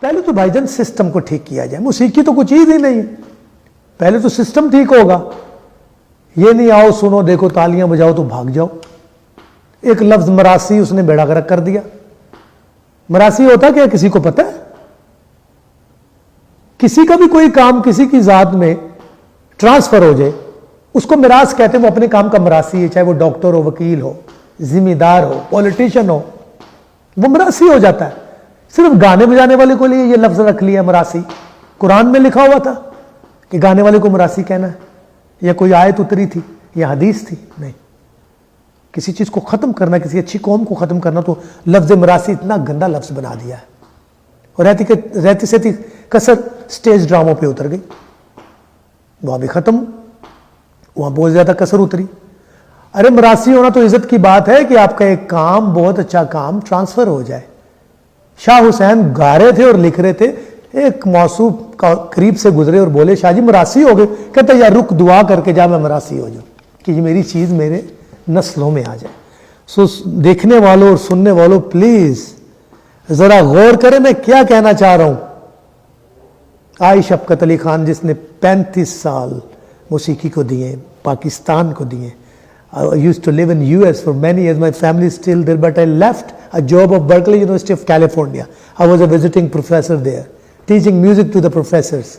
پہلے تو بھائی جان سسٹم کو ٹھیک کیا جائے. موسیقی تو کوئی چیز ہی نہیں ہے. پہلے تو سسٹم ٹھیک ہوگا. یہ نہیں آؤ سنو دیکھو تالیاں بجاؤ تو بھاگ جاؤ. ایک لفظ مراسی اس نے بیڑا گرک کر دیا. مراسی ہوتا کیا کسی کو پتہ ہے؟ کسی کا بھی کوئی کام کسی کی ذات میں ٹرانسفر ہو جائے اس کو میراث کہتے ہیں. وہ اپنے کام کا مراثی ہے, چاہے وہ ڈاکٹر ہو, وکیل ہو, ذمہ دار ہو, پولیٹیشین ہو, وہ مراثی ہو جاتا ہے. صرف گانے بجانے والے کو لیے یہ لفظ رکھ لیا مراثی. قرآن میں لکھا ہوا تھا کہ گانے والے کو مراثی کہنا ہے, یا کوئی آیت اتری تھی یا حدیث تھی؟ نہیں. کسی چیز کو ختم کرنا, کسی اچھی قوم کو ختم کرنا, تو لفظ مراثی اتنا گندا لفظ بنا دیا ہے. اور رہتی سہتی کثر سٹیج ڈراموں پہ اتر گئی. وہاں بھی ختم, وہاں بہت زیادہ کثر اتری. ارے مراثی ہونا تو عزت کی بات ہے کہ آپ کا ایک کام, بہت اچھا کام ٹرانسفر ہو جائے. شاہ حسین گا رہے تھے اور لکھ رہے تھے, ایک موصوف قریب سے گزرے اور بولے شاہ جی مراثی ہو گئے. کہتا یار رک دعا کر کے جا میں مراثی ہو جاؤں کہ یہ میری چیز میرے نسلوں میں آ جائے. سو دیکھنے والوں اور سننے والوں پلیز ذرا غور کریں میں کیا کہنا چاہ رہا ہوں. آئی شفقت علی خان جس نے 35 سال موسیقی کو دیے, پاکستان کو دیے. I used to live in US for many years. My family is still there, but I left a job of Berkeley University of California. I was a visiting professor there, teaching music to the professors.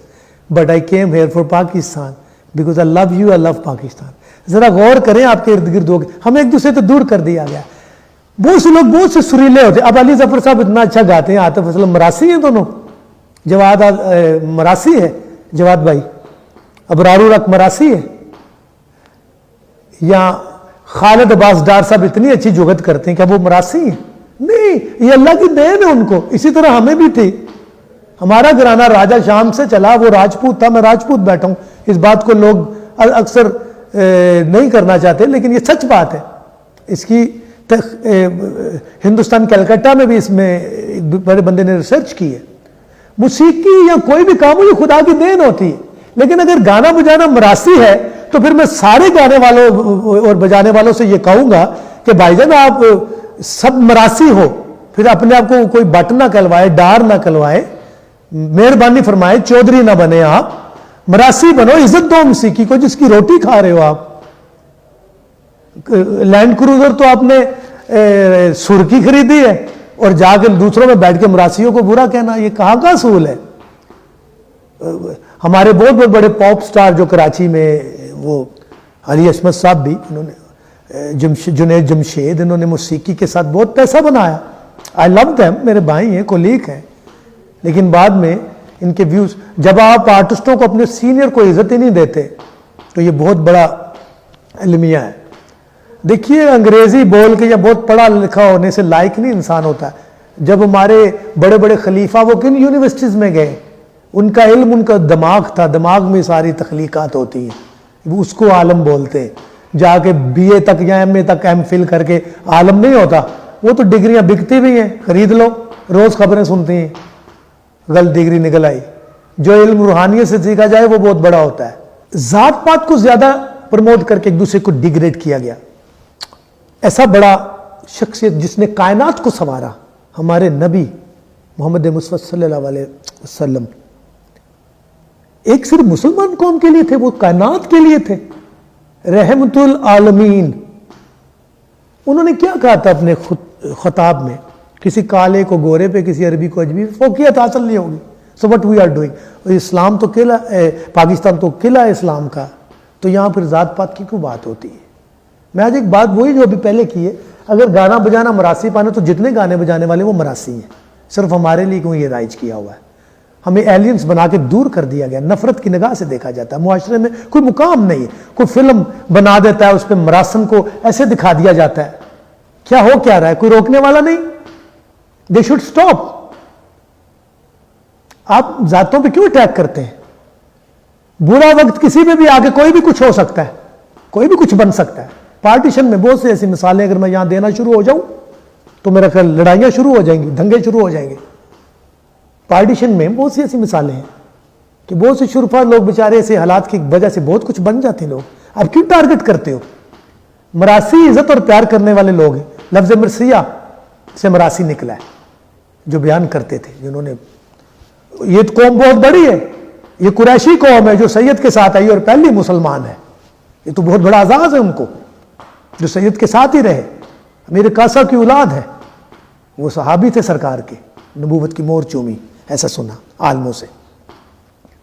But I came here for Pakistan because I love you, I love Pakistan. ذرا غور کریں آپ کے ارد گرد ہو گئے, ہمیں ایک دوسرے سے دور کر دیا گیا. بہت سے لوگ بہت سے سریلے ہوتے. اب علی ظفر صاحب اتنا اچھا گاتے ہیں, عاطف اسلم مراثی ہیں دونوں, جواد مراثی ہے جواد بھائی, ابرار الحق مراثی ہے, یا خالد عباس ڈار صاحب اتنی اچھی جگت کرتے ہیں, کیا وہ مراثی ہیں؟ نہیں, یہ اللہ کی دین ہے ان کو. اسی طرح ہمیں بھی تھی. ہمارا گھرانہ راجہ شام سے چلا, وہ راجپوت تھا, میں راجپوت بیٹھا ہوں. اس بات کو لوگ اکثر نہیں کرنا چاہتے لیکن یہ سچ بات ہے. اس کی ہندوستان کلکتہ میں بھی اس میں بڑے بندے نے ریسرچ کی ہے. موسیقی یا کوئی بھی کام ہو یہ خدا کی دین ہوتی ہے. لیکن اگر گانا بجانا مراثی ہے تو پھر میں سارے گانے والوں اور بجانے والوں سے یہ کہوں گا کہ بھائی جان آپ سب مراثی ہو, پھر اپنے آپ کو کوئی بٹ نہ کلوائے, ڈار نہ کلوائے, مہربانی فرمائے چودھری نہ بنے, آپ مراثی بنو, عزت دو موسیقی کو جس کی روٹی کھا رہے ہو آپ. لینڈ کروزر تو آپ نے سرخی خریدی ہے اور جا کے دوسروں میں بیٹھ کے مراسیوں کو برا کہنا, یہ کہاں کا اصول ہے؟ ہمارے بہت بہت بڑے پاپ سٹار جو کراچی میں, وہ علی عصمت صاحب بھی, انہوں نے جنید جمشید, انہوں نے موسیقی کے ساتھ بہت پیسہ بنایا. آئی لو دیم, میرے بھائی ہیں, کولیگ ہیں. لیکن بعد میں ان کے ویوز, جب آپ آرٹسٹوں کو اپنے سینئر کو عزت ہی نہیں دیتے تو یہ بہت بڑا المیہ ہے. دیکھیے انگریزی بول کے یا بہت پڑھا لکھا ہونے سے لائق نہیں انسان ہوتا. جب ہمارے بڑے بڑے خلیفہ وہ کن یونیورسٹیز میں گئے, ان کا علم ان کا دماغ تھا, دماغ میں ساری تخلیقات ہوتی ہیں, اس کو عالم بولتے ہیں. جا کے بی اے تک یا ایم اے تک ایم فل کر کے عالم نہیں ہوتا. وہ تو ڈگریاں بکتی بھی ہیں, خرید لو, روز خبریں سنتی ہیں غلط ڈگری نکل آئی. جو علم روحانیت سے سیکھا جائے وہ بہت بڑا ہوتا ہے. ذات پات کو زیادہ پروموٹ کر کے ایک دوسرے کو ڈیگریڈ کیا گیا. ایسا بڑا شخصیت جس نے کائنات کو سنوارا, ہمارے نبی محمد مصطفیٰ صلی اللہ علیہ وسلم, ایک صرف مسلمان قوم کے لیے تھے, وہ کائنات کے لیے تھے, رحمت العالمین. انہوں نے کیا کہا تھا اپنے خطاب میں؟ کسی کالے کو گورے پہ, کسی عربی کو اجمی پہ فوقیت حاصل نہیں ہوگی. So what we are doing. اسلام تو قلعہ, پاکستان تو قلعہ ہے اسلام کا, تو یہاں پھر ذات پات کی کوئی بات ہوتی ہے؟ میں آج ایک بات وہی جو ابھی پہلے کی ہے, اگر گانا بجانا مراثی پانے تو جتنے گانے بجانے والے وہ مراثی ہیں. صرف ہمارے لیے کیوں یہ رائج کیا ہوا ہے؟ ہمیں ایلینز بنا کے دور کر دیا گیا, نفرت کی نگاہ سے دیکھا جاتا ہے. معاشرے میں کوئی مقام نہیں ہے. کوئی فلم بنا دیتا ہے, اس پہ مراسم کو ایسے دکھا دیا جاتا ہے. کیا ہو کیا رہا ہے؟ کوئی روکنے والا نہیں. They should stop. آپ ذاتوں پہ کیوں اٹیک کرتے ہیں؟ برا وقت کسی پہ بھی آگے کوئی بھی کچھ ہو سکتا ہے, کوئی بھی کچھ بن سکتا ہے. پارٹیشن میں بہت سی ایسی مثالیں اگر میں یہاں دینا شروع ہو جاؤں تو میرا خیال لڑائیاں شروع ہو جائیں گی, دنگے شروع ہو جائیں گے. پارٹیشن میں بہت سی ایسی مثالیں ہیں کہ بہت سے شرفا لوگ بیچارے ایسے حالات کی وجہ سے بہت کچھ بن جاتے ہیں. لوگ اب کیوں ٹارگٹ کرتے ہو؟ مراثی عزت اور پیار کرنے والے لوگ ہیں. لفظ مرثیہ سے مراثی نکلا ہے, جو بیان کرتے تھے, جنہوں نے یہ تو قوم بہت بڑی ہے، یہ قریشی قوم ہے جو سید کے ساتھ آئی اور پہلی مسلمان ہے، یہ تو بہت بڑا اعزاز ہے ان کو جو سید کے ساتھ ہی رہے، امیر کاسا کی اولاد ہے، وہ صحابی تھے سرکار کے، نبوت کی مور چومی، ایسا سنا عالموں سے،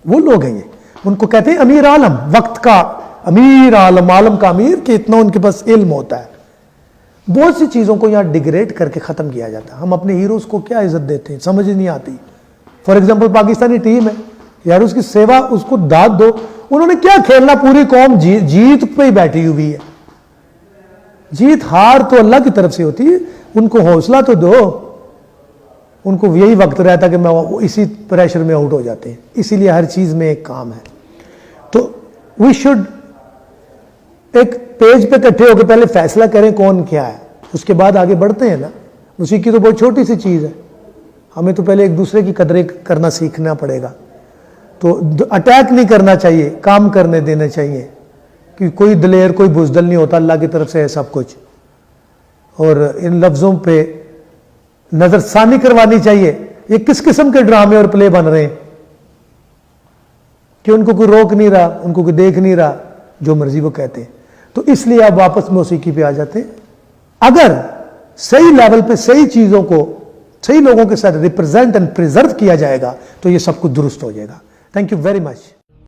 وہ لوگ ہیں یہ، ان کو کہتے ہیں امیر عالم، وقت کا امیر عالم، عالم کا امیر، کہ اتنا ان کے پاس علم ہوتا ہے۔ بہت سی چیزوں کو یہاں ڈیگریڈ کر کے ختم کیا جاتا ہے، ہم اپنے ہیروز کو کیا عزت دیتے ہیں سمجھ نہیں آتی۔ فار ایگزامپل پاکستانی ٹیم ہے یار، اس کی سیوا، اس کو داد دو، انہوں نے کیا کھیلنا، پوری قوم جیت پہ ہی بیٹھی ہوئی ہے، جیت ہار تو اللہ کی طرف سے ہوتی ہے، ان کو حوصلہ تو دو، ان کو یہی وقت رہتا کہ میں اسی پریشر میں آؤٹ ہو جاتے ہیں، اسی لیے ہر چیز میں ایک کام ہے۔ تو وی شوڈ ایک پیج پہ اکٹھے ہو کے پہلے فیصلہ کریں کون کیا ہے، اس کے بعد آگے بڑھتے ہیں نا۔ موسیقی تو بہت چھوٹی سی چیز ہے، ہمیں تو پہلے ایک دوسرے کی قدریں کرنا سیکھنا پڑے گا، تو اٹیک نہیں کرنا چاہیے، کام کرنے دینا چاہیے، کہ کوئی دلیر کوئی بزدل نہیں ہوتا، اللہ کی طرف سے ہے سب کچھ، اور ان لفظوں پہ نظر ثانی کروانی چاہیے۔ یہ کس قسم کے ڈرامے اور پلے بن رہے ہیں کہ ان کو کوئی روک نہیں رہا، ان کو کوئی دیکھ نہیں رہا، جو مرضی وہ کہتے ہیں۔ تو اس لیے آپ واپس موسیقی پہ آ جاتے ہیں، اگر صحیح لیول پہ صحیح چیزوں کو صحیح لوگوں کے ساتھ ریپرزینٹ اینڈ پریزرو کیا جائے گا تو یہ سب کچھ درست ہو جائے گا۔ Thank you very much.